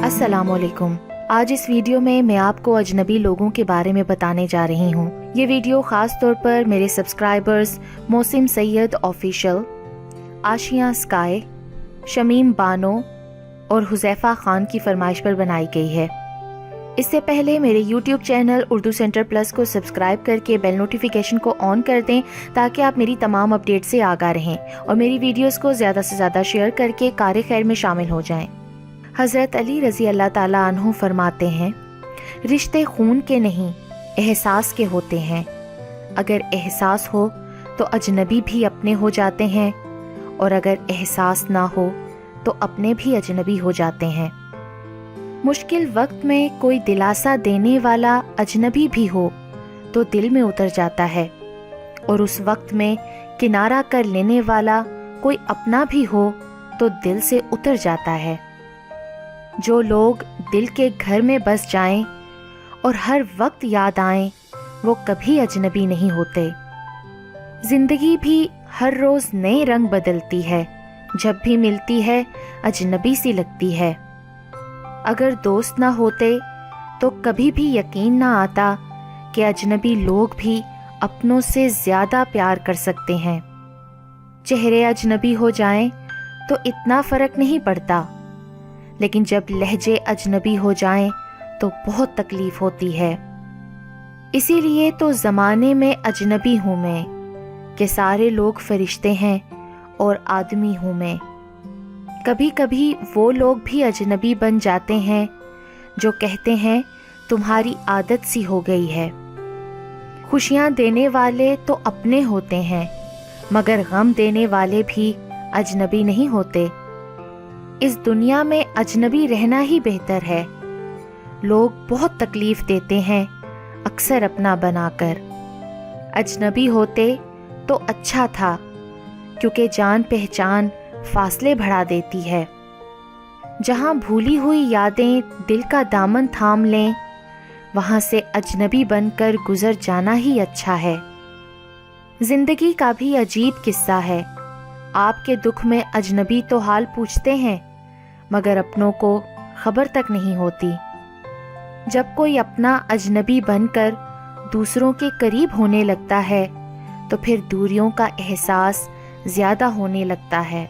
السلام علیکم۔ آج اس ویڈیو میں آپ کو اجنبی لوگوں کے بارے میں بتانے جا رہی ہوں۔ یہ ویڈیو خاص طور پر میرے سبسکرائبرز موسم سید آفیشل، آشیاں اسکائی، شمیم بانو اور حذیفہ خان کی فرمائش پر بنائی گئی ہے۔ اس سے پہلے میرے YouTube channel Urdu centre plus کو سبسکرائب کر کے بیل نوٹیفیکیشن کو آن کر دیں تاکہ آپ میری تمام اپڈیٹ سے آگاہ رہیں اور میری ویڈیوز کو زیادہ سے زیادہ شیئر کر کے کار خیر میں شامل ہو جائیں۔ حضرت علی رضی اللہ تعالیٰ عنہ فرماتے ہیں، رشتے خون کے نہیں احساس کے ہوتے ہیں، اگر احساس ہو تو اجنبی بھی اپنے ہو جاتے ہیں اور اگر احساس نہ ہو تو اپنے بھی اجنبی ہو جاتے ہیں۔ مشکل وقت میں کوئی دلاسا دینے والا اجنبی بھی ہو تو دل میں اتر جاتا ہے، اور اس وقت میں کنارہ کر لینے والا کوئی اپنا بھی ہو تو دل سے اتر جاتا ہے۔ جو لوگ دل کے گھر میں بس جائیں اور ہر وقت یاد آئیں وہ کبھی اجنبی نہیں ہوتے۔ زندگی بھی ہر روز نئے رنگ بدلتی ہے، جب بھی ملتی ہے اجنبی سی لگتی ہے۔ اگر دوست نہ ہوتے تو کبھی بھی یقین نہ آتا کہ اجنبی لوگ بھی اپنوں سے زیادہ پیار کر سکتے ہیں۔ چہرے اجنبی ہو جائیں تو اتنا فرق نہیں پڑتا، لیکن جب لہجے اجنبی ہو جائیں تو بہت تکلیف ہوتی ہے۔ اسی لیے تو زمانے میں اجنبی ہوں میں کہ سارے لوگ فرشتے ہیں اور آدمی ہوں میں۔ کبھی کبھی وہ لوگ بھی اجنبی بن جاتے ہیں جو کہتے ہیں تمہاری عادت سی ہو گئی ہے۔ خوشیاں دینے والے تو اپنے ہوتے ہیں، مگر غم دینے والے بھی اجنبی نہیں ہوتے۔ اس دنیا میں اجنبی رہنا ہی بہتر ہے۔ لوگ بہت تکلیف دیتے ہیں اکثر اپنا بنا کر۔ اجنبی ہوتے تو اچھا تھا، کیونکہ جان پہچان فاصلے بڑھا دیتی ہے۔ جہاں بھولی ہوئی یادیں دل کا دامن تھام لیں، وہاں سے اجنبی بن کر گزر جانا ہی اچھا ہے۔ زندگی کا بھی عجیب قصہ ہے۔ آپ کے دکھ میں اجنبی تو حال پوچھتے ہیں، مگر اپنوں کو خبر تک نہیں ہوتی۔ جب کوئی اپنا اجنبی بن کر دوسروں کے قریب ہونے لگتا ہے تو پھر دوریوں کا احساس زیادہ ہونے لگتا ہے۔